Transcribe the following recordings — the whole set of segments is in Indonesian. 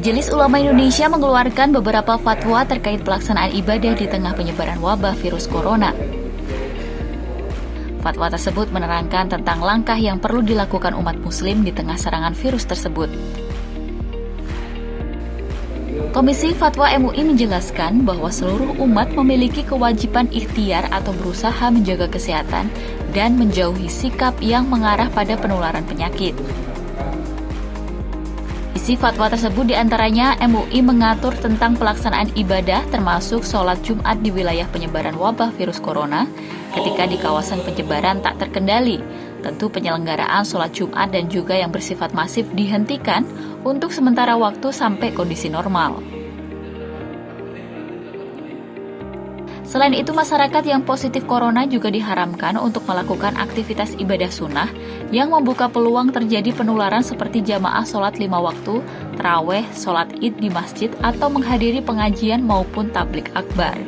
Majelis Ulama Indonesia mengeluarkan beberapa fatwa terkait pelaksanaan ibadah di tengah penyebaran wabah virus corona. Fatwa tersebut menerangkan tentang langkah yang perlu dilakukan umat muslim di tengah serangan virus tersebut. Komisi Fatwa MUI menjelaskan bahwa seluruh umat memiliki kewajiban ikhtiar atau berusaha menjaga kesehatan dan menjauhi sikap yang mengarah pada penularan penyakit. Isi fatwa tersebut diantaranya MUI mengatur tentang pelaksanaan ibadah termasuk sholat Jumat di wilayah penyebaran wabah virus corona ketika di kawasan penyebaran tak terkendali. Tentu penyelenggaraan sholat Jumat dan juga yang bersifat masif dihentikan untuk sementara waktu sampai kondisi normal. Selain itu, masyarakat yang positif corona juga diharamkan untuk melakukan aktivitas ibadah sunnah yang membuka peluang terjadi penularan seperti jamaah sholat 5 waktu, taraweh, sholat id di masjid, atau menghadiri pengajian maupun tablik akbar.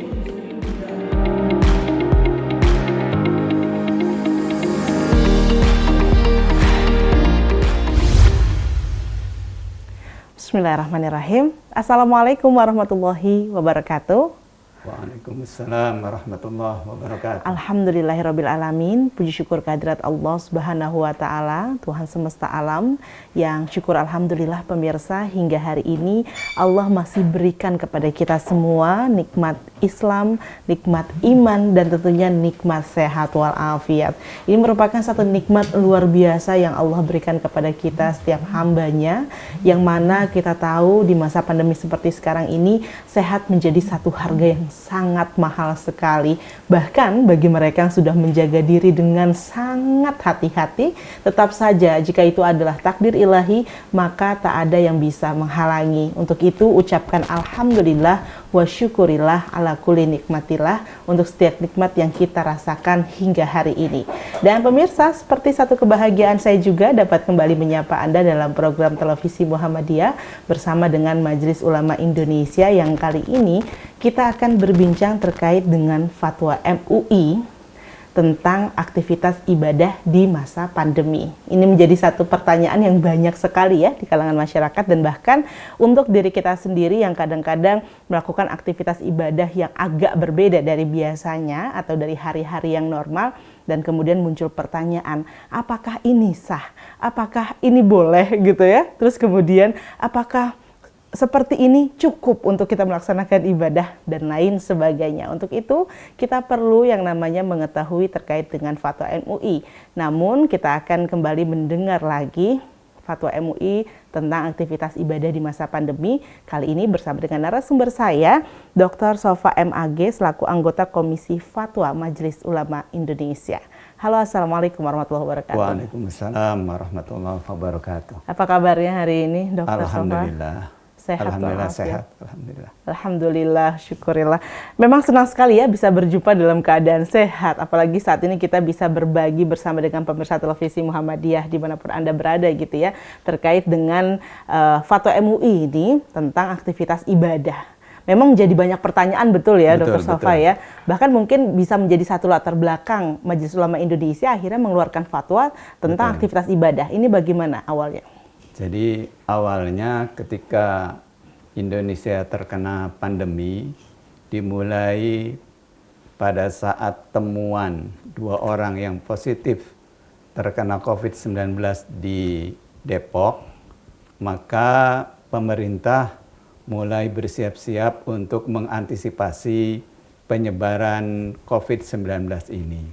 Bismillahirrahmanirrahim. Assalamualaikum warahmatullahi wabarakatuh. Waalaikumsalam warahmatullahi wabarakatuh. Alhamdulillahirrabbilalamin. Puji syukur kehadirat Allah subhanahu wa ta'ala, Tuhan semesta alam, yang syukur alhamdulillah pemirsa hingga hari ini Allah masih berikan kepada kita semua nikmat Islam, nikmat iman, dan tentunya nikmat sehat walafiat. Ini merupakan satu nikmat luar biasa yang Allah berikan kepada kita setiap hambanya, yang mana kita tahu di masa pandemi seperti sekarang ini sehat menjadi satu harga yang sangat mahal sekali. Bahkan bagi mereka yang sudah menjaga diri dengan sangat hati-hati, tetap saja jika itu adalah takdir ilahi, maka tak ada yang bisa menghalangi. Untuk itu ucapkan alhamdulillah wa syukurillah ala kulli nikmatillah untuk setiap nikmat yang kita rasakan hingga hari ini. Dan pemirsa, seperti satu kebahagiaan saya juga dapat kembali menyapa Anda dalam program televisi Muhammadiyah bersama dengan Majelis Ulama Indonesia, yang kali ini kita akan berbincang terkait dengan fatwa MUI tentang aktivitas ibadah di masa pandemi. Ini menjadi satu pertanyaan yang banyak sekali ya di kalangan masyarakat, dan bahkan untuk diri kita sendiri yang kadang-kadang melakukan aktivitas ibadah yang agak berbeda dari biasanya atau dari hari-hari yang normal, dan kemudian muncul pertanyaan, apakah ini sah? Apakah ini boleh gitu ya? Terus kemudian apakah seperti ini cukup untuk kita melaksanakan ibadah dan lain sebagainya. Untuk itu kita perlu yang namanya mengetahui terkait dengan fatwa MUI. Namun kita akan kembali mendengar lagi fatwa MUI tentang aktivitas ibadah di masa pandemi. Kali ini bersama dengan narasumber saya, Dr. Sofa MAG selaku anggota Komisi Fatwa Majelis Ulama Indonesia. Halo, assalamualaikum warahmatullahi wabarakatuh. Waalaikumsalam warahmatullahi wabarakatuh. Apa kabarnya hari ini, Dr. Sofa? Alhamdulillah. Sehat, alhamdulillah ya? Sehat, alhamdulillah. Alhamdulillah, syukurillah. Memang senang sekali ya bisa berjumpa dalam keadaan sehat. Apalagi saat ini kita bisa berbagi bersama dengan pemirsa televisi Muhammadiyah dimanapun Anda berada gitu ya, terkait dengan fatwa MUI ini tentang aktivitas ibadah. Memang jadi banyak pertanyaan, betul ya, Dr. Sofa ya. Bahkan mungkin bisa menjadi satu latar belakang Majelis Ulama Indonesia akhirnya mengeluarkan fatwa tentang aktivitas ibadah. Ini bagaimana awalnya? Jadi awalnya ketika Indonesia terkena pandemi, dimulai pada saat temuan 2 orang yang positif terkena COVID-19 di Depok, maka pemerintah mulai bersiap-siap untuk mengantisipasi penyebaran COVID-19 ini.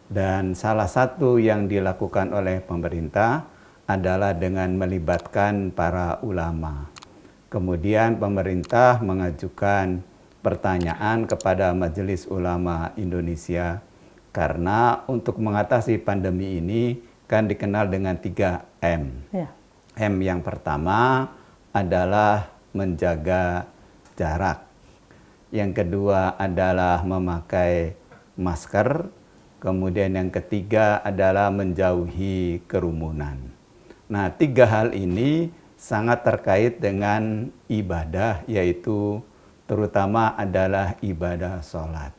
Dan salah satu yang dilakukan oleh pemerintah adalah dengan melibatkan para ulama. Kemudian pemerintah mengajukan pertanyaan kepada Majelis Ulama Indonesia, karena untuk mengatasi pandemi ini kan dikenal dengan 3M. Ya. M yang pertama adalah menjaga jarak. Yang kedua adalah memakai masker. Kemudian yang ketiga adalah menjauhi kerumunan. Nah, 3 hal ini sangat terkait dengan ibadah, yaitu terutama adalah ibadah sholat.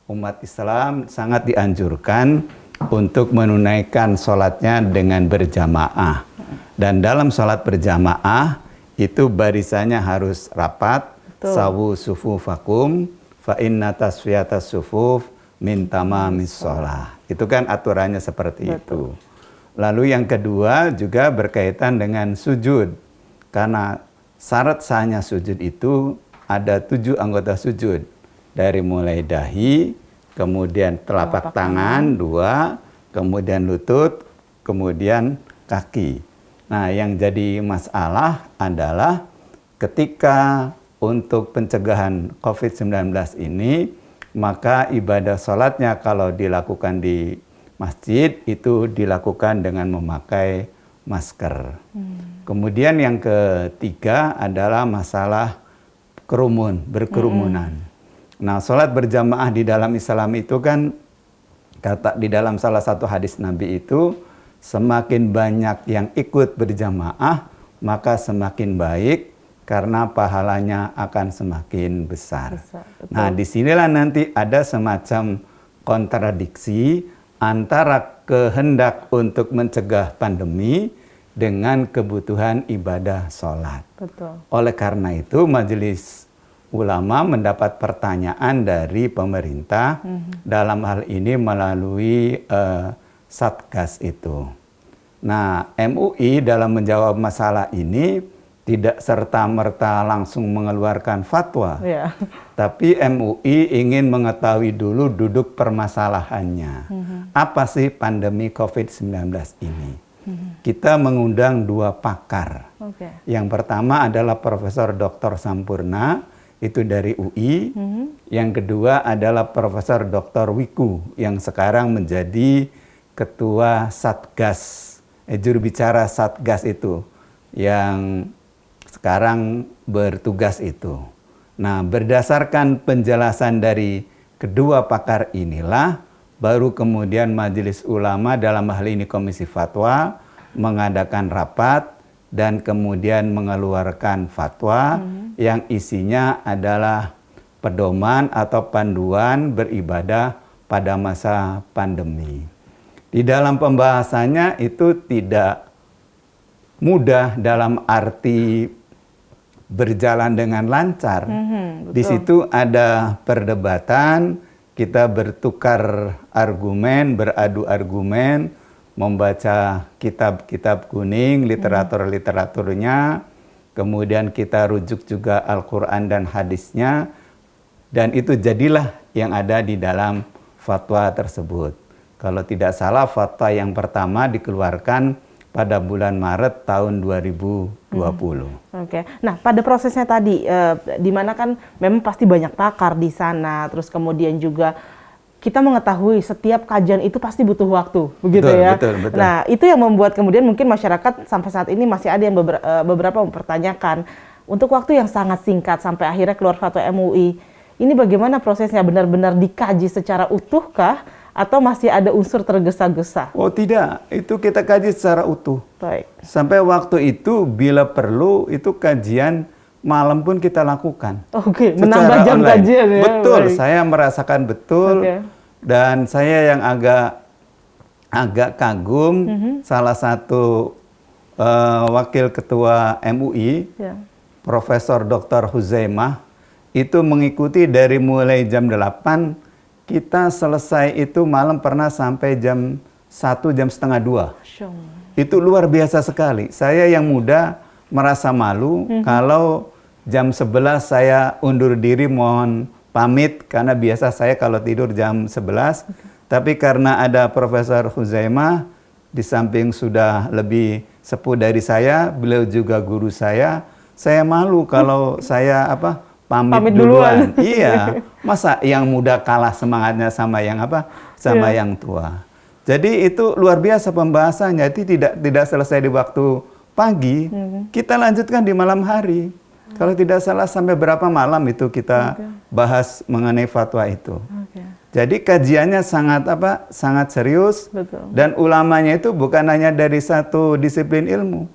Umat Islam sangat dianjurkan untuk menunaikan sholatnya dengan berjamaah. Dan dalam sholat berjamaah itu barisannya harus rapat. Betul. Sawu sufufakum fa inna tasfiyatas sufuf min tamamis shalah. Itu kan aturannya seperti itu. Lalu yang kedua juga berkaitan dengan sujud. Karena syarat sahnya sujud itu ada 7 anggota sujud. Dari mulai dahi, kemudian telapak tangan 2, kemudian lutut, kemudian kaki. Nah, yang jadi masalah adalah ketika untuk pencegahan COVID-19 ini, maka ibadah sholatnya kalau dilakukan di masjid itu dilakukan dengan memakai masker. Kemudian yang ketiga adalah masalah berkerumunan. Nah, sholat berjamaah di dalam Islam itu kan, kata di dalam salah satu hadis Nabi itu, semakin banyak yang ikut berjamaah, maka semakin baik, karena pahalanya akan semakin besar. Nah, disinilah nanti ada semacam kontradiksi antara kehendak untuk mencegah pandemi dengan kebutuhan ibadah sholat. Betul. Oleh karena itu, Majelis Ulama mendapat pertanyaan dari pemerintah dalam hal ini melalui Satgas itu. Nah, MUI dalam menjawab masalah ini tidak serta-merta langsung mengeluarkan fatwa, tapi MUI ingin mengetahui dulu duduk permasalahannya. Apa sih pandemi COVID-19 ini? Kita mengundang 2 pakar. Yang pertama adalah Profesor Dr. Sampurna, itu dari UI. Yang kedua adalah Profesor Dr. Wiku, yang sekarang menjadi Ketua Satgas, juru bicara Satgas itu, yang sekarang bertugas itu. Nah, berdasarkan penjelasan dari kedua pakar inilah, baru kemudian Majelis Ulama dalam hal ini Komisi Fatwa mengadakan rapat dan kemudian mengeluarkan fatwa yang isinya adalah pedoman atau panduan beribadah pada masa pandemi. Di dalam pembahasannya itu tidak mudah dalam arti berjalan dengan lancar. Di situ ada perdebatan, kita bertukar argumen, beradu argumen, membaca kitab-kitab kuning, literatur-literaturnya, kemudian kita rujuk juga Al-Quran dan hadisnya, dan itu jadilah yang ada di dalam fatwa tersebut. Kalau tidak salah, fatwa yang pertama dikeluarkan pada bulan Maret tahun 2020. Nah, pada prosesnya tadi, di mana kan memang pasti banyak pakar di sana, terus kemudian juga kita mengetahui setiap kajian itu pasti butuh waktu, begitu ya? Betul. Nah, itu yang membuat kemudian mungkin masyarakat sampai saat ini masih ada yang beberapa mempertanyakan, untuk waktu yang sangat singkat sampai akhirnya keluar fatwa MUI, ini bagaimana prosesnya, benar-benar dikaji secara utuhkah? Atau masih ada unsur tergesa-gesa? Oh tidak, itu kita kaji secara utuh. Baik. Sampai waktu itu bila perlu itu kajian malam pun kita lakukan. Menambah jam online. Kajian ya. Betul, baik. saya merasakan betul. Dan saya yang agak kagum, salah satu wakil ketua MUI, Profesor Dr. Huzaimah, itu mengikuti dari mulai jam 8, kita selesai itu malam pernah sampai jam 1, jam setengah 2. Itu luar biasa sekali. Saya yang muda merasa malu kalau jam 11 saya undur diri mohon pamit, karena biasa saya kalau tidur jam 11. Tapi karena ada Profesor Huzaimah, di samping sudah lebih sepuh dari saya, beliau juga guru saya malu kalau saya pamit duluan. Iya, masa yang muda kalah semangatnya sama yang yang tua. Jadi itu luar biasa pembahasannya. Itu tidak selesai di waktu pagi, kita lanjutkan di malam hari. Kalau tidak salah sampai berapa malam itu kita bahas mengenai fatwa itu. Jadi kajiannya sangat serius. Dan ulamanya itu bukan hanya dari satu disiplin ilmu.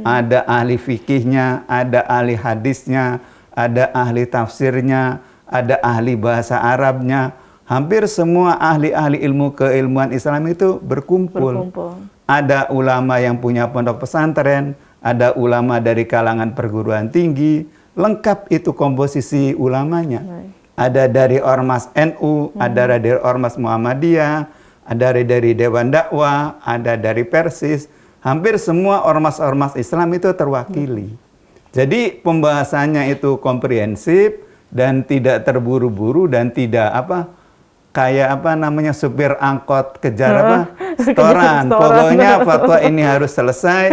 Ada ahli fikihnya, ada ahli hadisnya, ada ahli tafsirnya, ada ahli bahasa Arabnya. Hampir semua ahli-ahli ilmu keilmuan Islam itu berkumpul. Ada ulama yang punya pondok pesantren, ada ulama dari kalangan perguruan tinggi, lengkap itu komposisi ulamanya. Ada dari Ormas NU, ada dari Ormas Muhammadiyah, ada dari Dewan Dakwah, ada dari Persis. Hampir semua ormas-ormas Islam itu terwakili. Jadi pembahasannya itu komprehensif dan tidak terburu-buru dan tidak kayak supir angkot kejar setoran. Pokoknya fatwa ini harus selesai.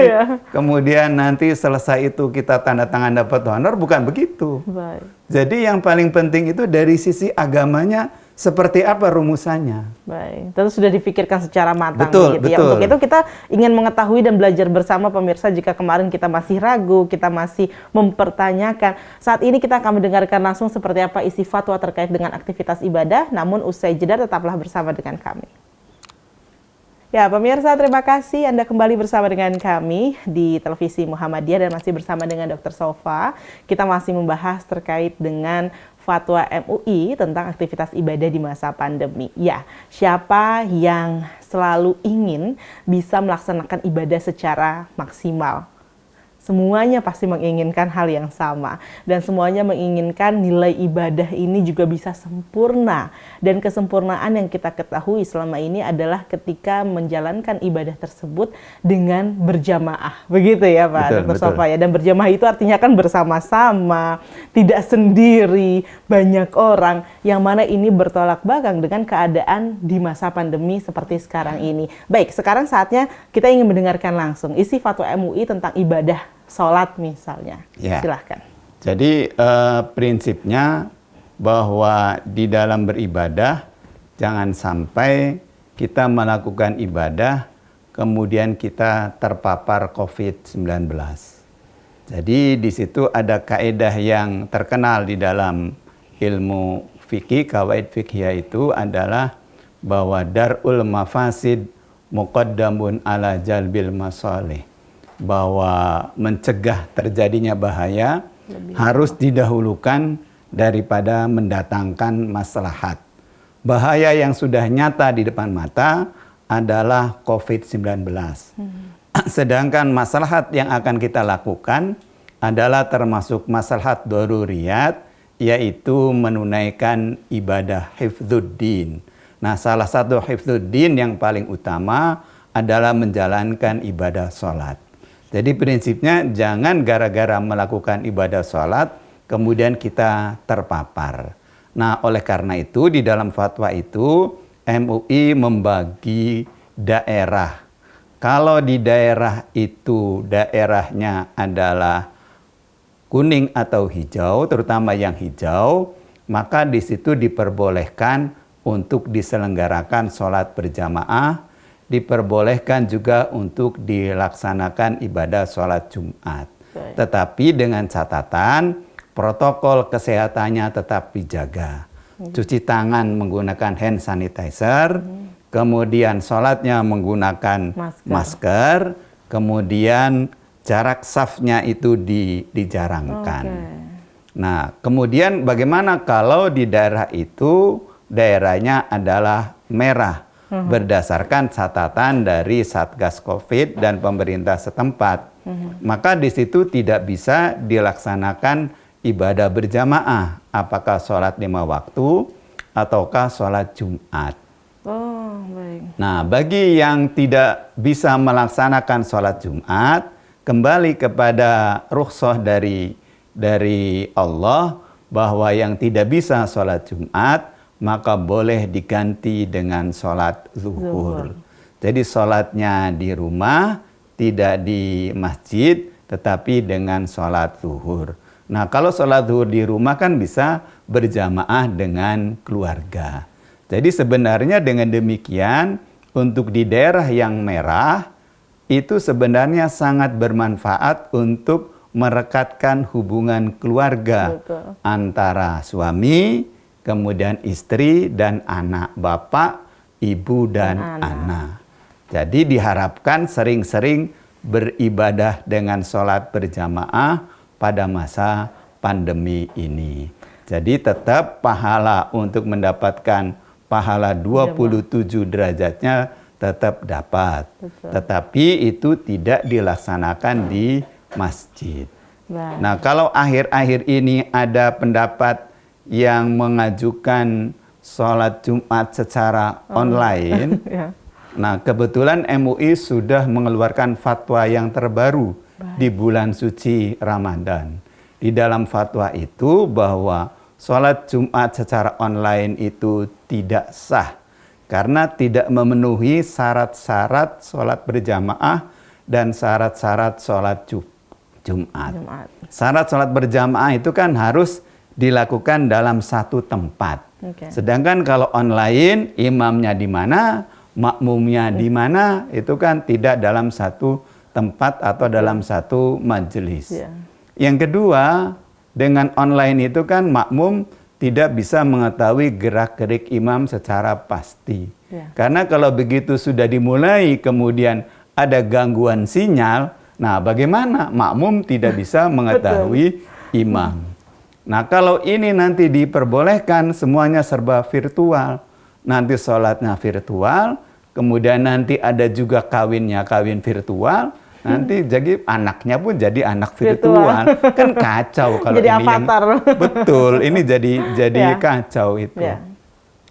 Kemudian nanti selesai itu kita tanda tangan dapat honor, bukan begitu. Baik. Jadi yang paling penting itu dari sisi agamanya seperti apa rumusannya. Baik, tentu sudah dipikirkan secara matang. Betul, begitu, ya. Untuk itu kita ingin mengetahui dan belajar bersama pemirsa, jika kemarin kita masih ragu, kita masih mempertanyakan. Saat ini kita akan mendengarkan langsung seperti apa isi fatwa terkait dengan aktivitas ibadah, namun usai jeda tetaplah bersama dengan kami. Ya, pemirsa, terima kasih Anda kembali bersama dengan kami di Televisi Muhammadiyah dan masih bersama dengan Dr. Sofa. Kita masih membahas terkait dengan fatwa MUI tentang aktivitas ibadah di masa pandemi. Ya, siapa yang selalu ingin bisa melaksanakan ibadah secara maksimal? Semuanya pasti menginginkan hal yang sama. Dan semuanya menginginkan nilai ibadah ini juga bisa sempurna. Dan kesempurnaan yang kita ketahui selama ini adalah ketika menjalankan ibadah tersebut dengan berjamaah. Begitu ya Pak Dr. Sofa ya. Dan berjamaah itu artinya kan bersama-sama, tidak sendiri, banyak orang. Yang mana ini bertolak belakang dengan keadaan di masa pandemi seperti sekarang ini. Baik, sekarang saatnya kita ingin mendengarkan langsung isi fatwa MUI tentang ibadah sholat misalnya. Ya. Silahkan. Jadi prinsipnya bahwa di dalam beribadah jangan sampai kita melakukan ibadah kemudian kita terpapar COVID-19. Jadi di situ ada kaidah yang terkenal di dalam ilmu fikih, kawaid fikih itu adalah bahwa darul mafasid muqaddamun ala jalbil masalih. Bahwa mencegah terjadinya bahaya harus didahulukan daripada mendatangkan maslahat. Bahaya yang sudah nyata di depan mata adalah COVID-19. Sedangkan maslahat yang akan kita lakukan adalah termasuk maslahat daruriyat, yaitu menunaikan ibadah hifdzuddin. Nah, salah satu hifdzuddin yang paling utama adalah menjalankan ibadah sholat. Jadi prinsipnya jangan gara-gara melakukan ibadah sholat kemudian kita terpapar. Nah, oleh karena itu di dalam fatwa itu MUI membagi daerah. Kalau di daerah itu daerahnya adalah kuning atau hijau, terutama yang hijau, maka di situ diperbolehkan untuk diselenggarakan sholat berjamaah, diperbolehkan juga untuk dilaksanakan ibadah sholat Jumat. Tetapi dengan catatan protokol kesehatannya tetap dijaga. Cuci tangan menggunakan hand sanitizer, kemudian sholatnya menggunakan masker, kemudian jarak safnya itu dijarangkan. Nah, kemudian bagaimana kalau di daerah itu daerahnya adalah merah? Berdasarkan catatan dari Satgas COVID dan pemerintah setempat, maka di situ tidak bisa dilaksanakan ibadah berjamaah, apakah sholat 5 waktu ataukah sholat Jumat. Nah, bagi yang tidak bisa melaksanakan sholat Jumat, kembali kepada rukhsah dari Allah bahwa yang tidak bisa sholat Jumat maka boleh diganti dengan sholat zuhur. Jadi sholatnya di rumah, tidak di masjid, tetapi dengan sholat zuhur. Nah, kalau sholat zuhur di rumah kan bisa berjamaah dengan keluarga. Jadi sebenarnya dengan demikian, untuk di daerah yang merah, itu sebenarnya sangat bermanfaat untuk merekatkan hubungan keluarga antara suami, kemudian istri dan anak, bapak, ibu dan anak. Jadi diharapkan sering-sering beribadah dengan sholat berjamaah pada masa pandemi ini. Jadi tetap pahala untuk mendapatkan pahala 27 derajatnya tetap dapat. Tetapi itu tidak dilaksanakan di masjid. Baik. Nah, kalau akhir-akhir ini ada pendapat yang mengajukan sholat Jumat secara online, Ya. nah kebetulan MUI sudah mengeluarkan fatwa yang terbaru di bulan suci Ramadan. Di dalam fatwa itu bahwa sholat Jumat secara online itu tidak sah karena tidak memenuhi syarat-syarat sholat berjamaah dan syarat-syarat sholat Jumat. Syarat sholat berjamaah itu kan harus dilakukan dalam satu tempat. Sedangkan kalau online, imamnya di mana, makmumnya di mana, itu kan tidak dalam satu tempat atau dalam satu majelis. Yang kedua, dengan online itu kan makmum tidak bisa mengetahui gerak-gerik imam secara pasti. Karena kalau begitu sudah dimulai, kemudian ada gangguan sinyal, nah bagaimana makmum tidak bisa mengetahui imam. Nah kalau ini nanti diperbolehkan semuanya serba virtual, nanti sholatnya virtual, kemudian nanti ada juga kawinnya kawin virtual, nanti jadi anaknya pun jadi anak virtual. Kan kacau kalau jadi ini avatar. Betul, ini jadi kacau itu.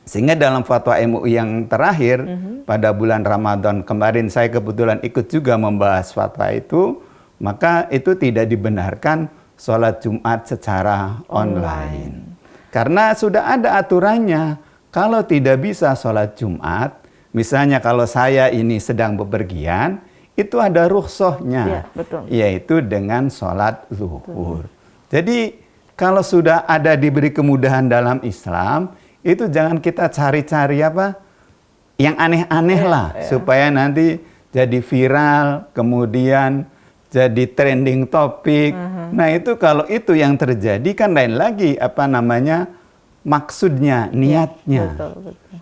Sehingga dalam fatwa MUI yang terakhir pada bulan Ramadan kemarin, saya kebetulan ikut juga membahas fatwa itu, maka itu tidak dibenarkan sholat Jumat secara online. Karena sudah ada aturannya, kalau tidak bisa sholat Jumat, misalnya kalau saya ini sedang bepergian, itu ada rukhsahnya, yaitu dengan sholat zuhur. Jadi kalau sudah ada diberi kemudahan dalam Islam, itu jangan kita cari-cari apa yang aneh-aneh lah, supaya nanti jadi viral, kemudian jadi trending topik. Nah itu kalau itu yang terjadi kan lain lagi apa namanya maksudnya, niatnya.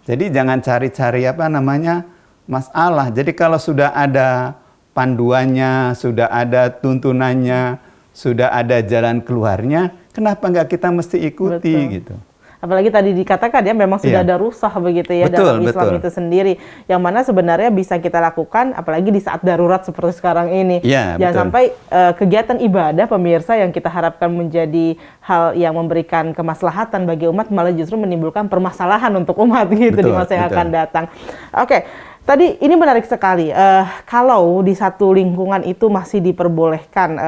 Jadi jangan cari-cari apa namanya masalah. Jadi kalau sudah ada panduannya, sudah ada tuntunannya, sudah ada jalan keluarnya, kenapa nggak kita mesti ikuti gitu? Apalagi tadi dikatakan ya memang sudah ada rukhsah begitu ya dalam Islam itu sendiri. Yang mana sebenarnya bisa kita lakukan apalagi di saat darurat seperti sekarang ini. Jangan sampai kegiatan ibadah pemirsa yang kita harapkan menjadi hal yang memberikan kemaslahatan bagi umat malah justru menimbulkan permasalahan untuk umat gitu di masa yang akan datang. Oke. Tadi ini menarik sekali, kalau di satu lingkungan itu masih diperbolehkan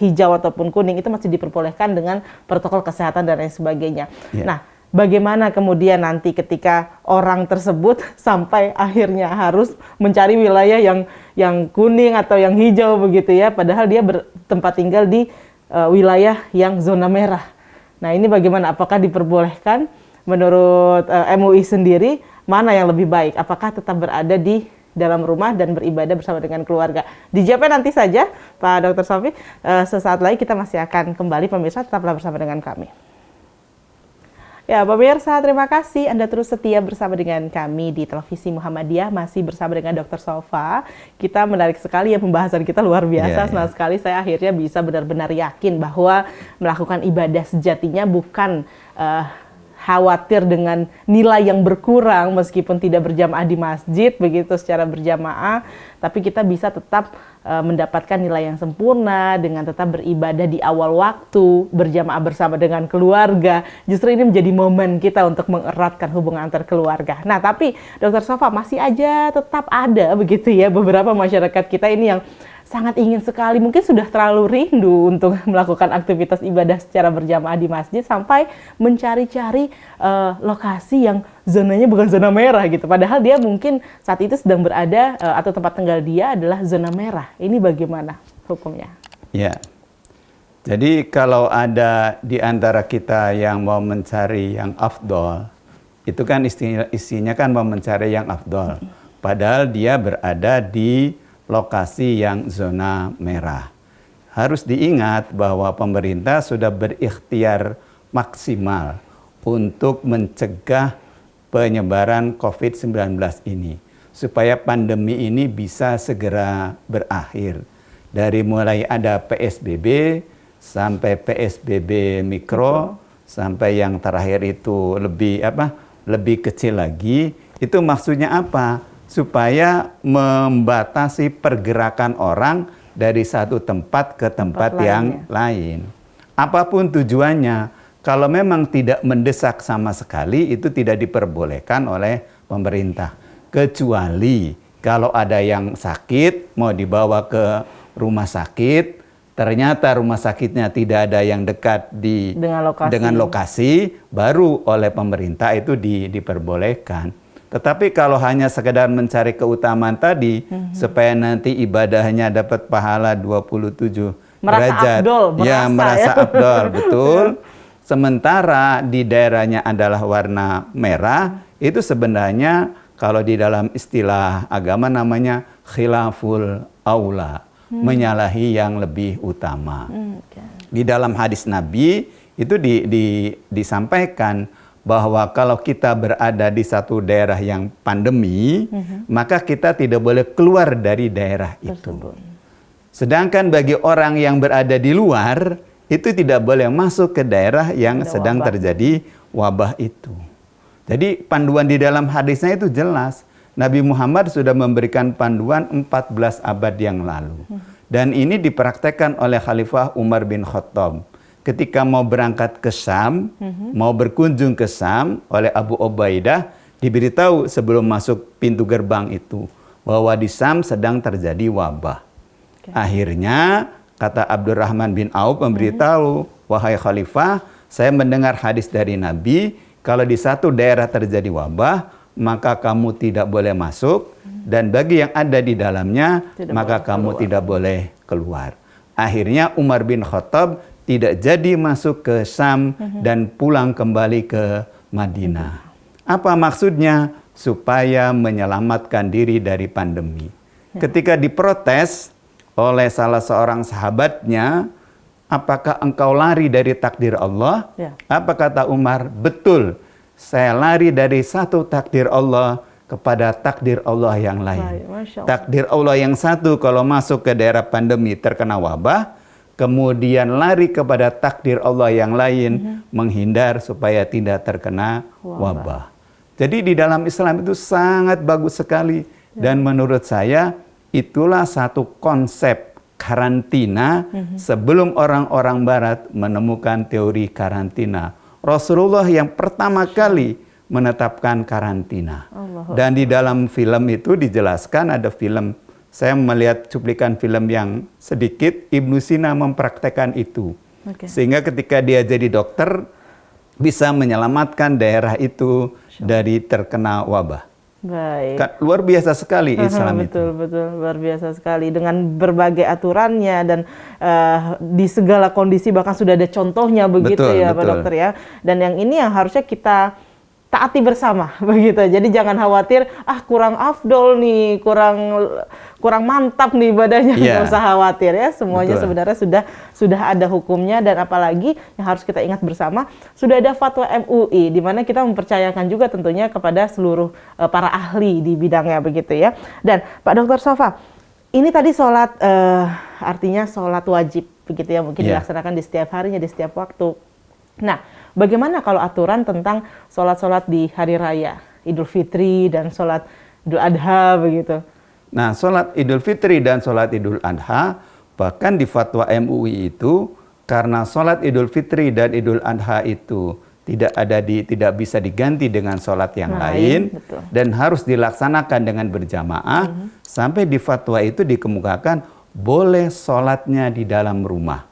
hijau ataupun kuning itu masih diperbolehkan dengan protokol kesehatan dan lain sebagainya. Nah, bagaimana kemudian nanti ketika orang tersebut sampai akhirnya harus mencari wilayah yang kuning atau yang hijau begitu ya, padahal dia bertempat tinggal di wilayah yang zona merah. Nah, ini bagaimana? Apakah diperbolehkan menurut MUI sendiri? Mana yang lebih baik? Apakah tetap berada di dalam rumah dan beribadah bersama dengan keluarga? Dijawabnya nanti saja, Pak Dr. Sofi. Sesaat lagi kita masih akan kembali, pemirsa tetaplah bersama dengan kami. Ya, pemirsa, terima kasih Anda terus setia bersama dengan kami di Televisi Muhammadiyah, masih bersama dengan Dr. Sofa. Kita menarik sekali ya pembahasan kita, luar biasa. Senang sekali saya akhirnya bisa benar-benar yakin bahwa melakukan ibadah sejatinya bukan khawatir dengan nilai yang berkurang meskipun tidak berjamaah di masjid begitu secara berjamaah, tapi kita bisa tetap mendapatkan nilai yang sempurna dengan tetap beribadah di awal waktu, berjamaah bersama dengan keluarga. Justru ini menjadi momen kita untuk mengeratkan hubungan antar keluarga. Nah, tapi Dr. Sofa masih aja tetap ada begitu ya beberapa masyarakat kita ini yang sangat ingin sekali, mungkin sudah terlalu rindu untuk melakukan aktivitas ibadah secara berjamaah di masjid sampai mencari-cari lokasi yang zonanya bukan zona merah gitu. Padahal dia mungkin saat itu sedang berada atau tempat tinggal dia adalah zona merah. Ini bagaimana hukumnya? Ya, jadi kalau ada di antara kita yang mau mencari yang afdol, itu kan isinya kan mau mencari yang afdol. Padahal dia berada di lokasi yang zona merah. Harus diingat bahwa pemerintah sudah berikhtiar maksimal untuk mencegah penyebaran COVID-19 ini, supaya pandemi ini bisa segera berakhir. Dari mulai ada PSBB sampai PSBB mikro, sampai yang terakhir itu lebih kecil lagi. Itu maksudnya apa? Supaya membatasi pergerakan orang dari satu tempat ke tempat yang lain. Apapun tujuannya, kalau memang tidak mendesak sama sekali, itu tidak diperbolehkan oleh pemerintah. Kecuali kalau ada yang sakit, mau dibawa ke rumah sakit, ternyata rumah sakitnya tidak ada yang dekat dengan lokasi, baru oleh pemerintah itu diperbolehkan. Tetapi kalau hanya sekedar mencari keutamaan tadi, supaya nanti ibadahnya dapat pahala 27 derajat. Merasa afdol, betul. Sementara di daerahnya adalah warna merah, itu sebenarnya kalau di dalam istilah agama namanya khilaful aula, menyalahi yang lebih utama. Di dalam hadis Nabi itu disampaikan bahwa kalau kita berada di satu daerah yang pandemi, maka kita tidak boleh keluar dari daerah itu. Sedangkan bagi orang yang berada di luar, itu tidak boleh masuk ke daerah yang sedang terjadi wabah itu. Jadi panduan di dalam hadisnya itu jelas. Nabi Muhammad sudah memberikan panduan 14 abad yang lalu. Dan ini dipraktekkan oleh Khalifah Umar bin Khattab. Ketika mau berangkat ke Syam, mau berkunjung ke Syam oleh Abu Ubaidah, diberitahu sebelum masuk pintu gerbang itu bahwa di Syam sedang terjadi wabah. Akhirnya kata Abdurrahman bin Auf memberitahu, wahai Khalifah, saya mendengar hadis dari Nabi, kalau di satu daerah terjadi wabah, maka kamu tidak boleh masuk, dan bagi yang ada di dalamnya, maka kamu tidak boleh keluar. Akhirnya Umar bin Khattab tidak jadi masuk ke Syam dan pulang kembali ke Madinah. Apa maksudnya? Supaya menyelamatkan diri dari pandemi. Ketika diprotes oleh salah seorang sahabatnya, apakah engkau lari dari takdir Allah? Apa kata Umar? Betul, saya lari dari satu takdir Allah kepada takdir Allah yang lain. Takdir Allah yang satu kalau masuk ke daerah pandemi terkena wabah, kemudian lari kepada takdir Allah yang lain, menghindar supaya tidak terkena wabah. Jadi di dalam Islam itu sangat bagus sekali. Dan menurut saya itulah satu konsep karantina sebelum orang-orang barat menemukan teori karantina. Rasulullah yang pertama kali menetapkan karantina. Dan di dalam film itu dijelaskan, ada film, saya melihat cuplikan film yang sedikit, Ibnu Sina mempraktekkan itu. Sehingga ketika dia jadi dokter, bisa menyelamatkan daerah itu dari terkena wabah. Baik. Luar biasa sekali Islam itu. Betul, luar biasa sekali. Dengan berbagai aturannya dan di segala kondisi, bahkan sudah ada contohnya begitu, Pak Dokter ya. Dan yang ini yang harusnya kita taati bersama begitu. Jadi jangan khawatir, kurang afdol nih, kurang mantap nih ibadahnya, nggak usah khawatir ya. Semuanya sebenarnya sudah ada hukumnya, dan apalagi yang harus kita ingat bersama, sudah ada fatwa MUI di mana kita mempercayakan juga tentunya kepada seluruh para ahli di bidangnya begitu ya. Dan Pak Dr. Sofa, ini tadi sholat artinya sholat wajib begitu ya, mungkin dilaksanakan di setiap harinya, di setiap waktu. Nah, bagaimana kalau aturan tentang sholat-sholat di hari raya, Idul Fitri dan sholat Idul Adha begitu? Nah, sholat Idul Fitri dan sholat Idul Adha, bahkan di fatwa MUI itu, karena sholat Idul Fitri dan Idul Adha itu tidak bisa diganti dengan sholat yang lain, dan harus dilaksanakan dengan berjamaah, sampai di fatwa itu dikemukakan boleh sholatnya di dalam rumah.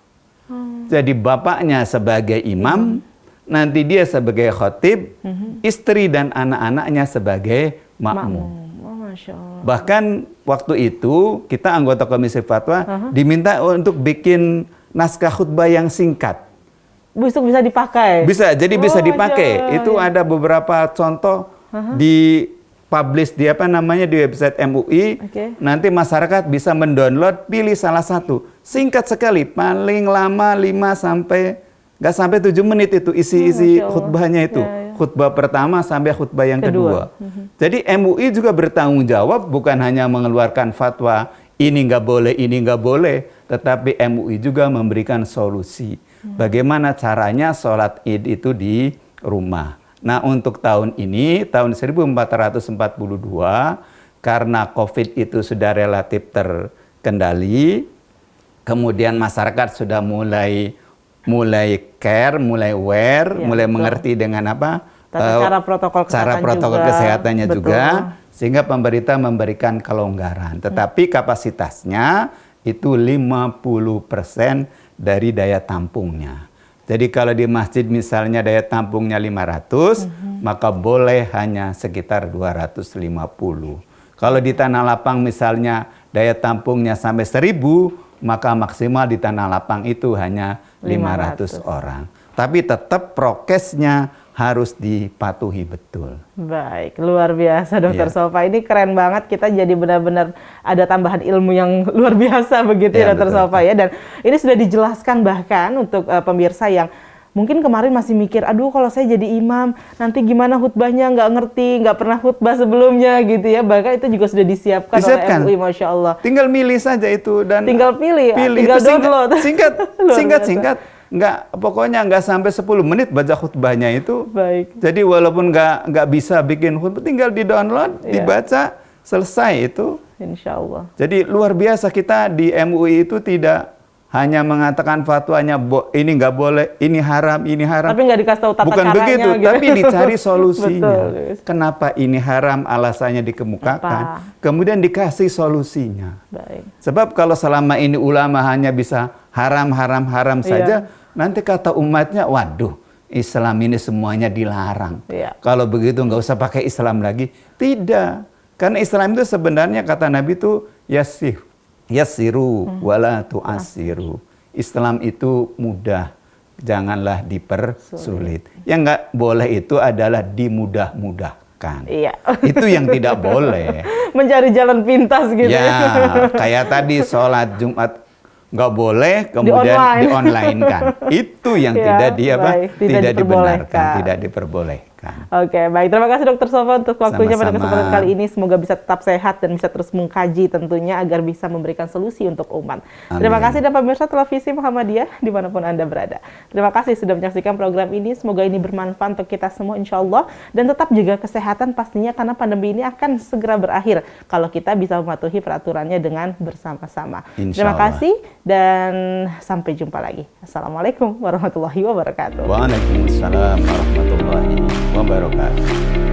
Jadi bapaknya sebagai imam, nanti dia sebagai khotib, istri dan anak-anaknya sebagai makmum. Bahkan waktu itu kita anggota Komisi Fatwa diminta untuk bikin naskah khutbah yang singkat. Besok bisa dipakai? Bisa, jadi bisa dipakai. Itu ada beberapa contoh di publish di di website MUI. Nanti masyarakat bisa mendownload, pilih salah satu. Singkat sekali, paling lama 5 sampai 7 menit itu isi khutbahnya itu. Khutbah pertama sampai khutbah yang kedua. Jadi MUI juga bertanggung jawab, bukan hanya mengeluarkan fatwa ini nggak boleh, ini nggak boleh, tetapi MUI juga memberikan solusi. Bagaimana caranya sholat Id itu di rumah. Nah, untuk tahun ini, tahun 1442, karena COVID itu sudah relatif terkendali, kemudian masyarakat sudah mulai care, mulai aware, mulai mengerti dengan apa cara protokol kesehatannya juga, sehingga pemerintah memberikan kelonggaran. Tetapi kapasitasnya itu 50% dari daya tampungnya. Jadi kalau di masjid misalnya daya tampungnya 500, maka boleh hanya sekitar 250. Kalau di Tanah Lapang misalnya daya tampungnya sampai 1000, maka maksimal di Tanah Lapang itu hanya 500 orang. Tapi tetap prokesnya harus dipatuhi betul. Baik, luar biasa Dokter Sofa. Ini keren banget, kita jadi benar-benar ada tambahan ilmu yang luar biasa begitu ya Dokter Sofa ya. Dan ini sudah dijelaskan bahkan untuk pemirsa yang mungkin kemarin masih mikir, aduh kalau saya jadi imam, nanti gimana khutbahnya, nggak ngerti, nggak pernah khutbah sebelumnya gitu ya. Bahkan itu juga sudah disiapkan oleh MUI, Masya Allah. Tinggal milih saja itu dan tinggal pilih tinggal download. Singkat. Pokoknya nggak sampai 10 menit baca khutbahnya itu. Baik. Jadi walaupun nggak bisa bikin khutbah, tinggal di-download, dibaca, selesai itu. Insya Allah. Jadi luar biasa, kita di MUI itu tidak hanya mengatakan fatwanya ini nggak boleh, ini haram. Tapi nggak dikasih tahu tata Bukan caranya. Begitu, gitu. Tapi dicari solusinya. Betul. Kenapa ini haram, alasannya dikemukakan. Kemudian dikasih solusinya. Baik. Sebab kalau selama ini ulama hanya bisa haram saja, nanti kata umatnya, waduh, Islam ini semuanya dilarang. Kalau begitu nggak usah pakai Islam lagi. Tidak. Karena Islam itu sebenarnya kata Nabi itu yassiru wala tu'assiru. Islam itu mudah, janganlah dipersulit. Yang nggak boleh itu adalah dimudah-mudahkan. Itu yang tidak boleh. Mencari jalan pintas gitu. Ya, kayak tadi sholat Jumat nggak boleh, kemudian di-online-kan. Itu yang tidak dibenarkan, tidak diperbolehkan. Oke, baik. Terima kasih Dokter Sofa untuk waktunya pada kesempatan kali ini. Semoga bisa tetap sehat dan bisa terus mengkaji tentunya agar bisa memberikan solusi untuk umat. Amin. Terima kasih dan pemirsa televisi Muhammadiyah dimanapun Anda berada. Terima kasih sudah menyaksikan program ini. Semoga ini bermanfaat untuk kita semua insya Allah. Dan tetap jaga kesehatan pastinya karena pandemi ini akan segera berakhir kalau kita bisa mematuhi peraturannya dengan bersama-sama. Terima kasih dan sampai jumpa lagi. Assalamualaikum warahmatullahi wabarakatuh. Waalaikumsalam warahmatullahi wabarakatuh.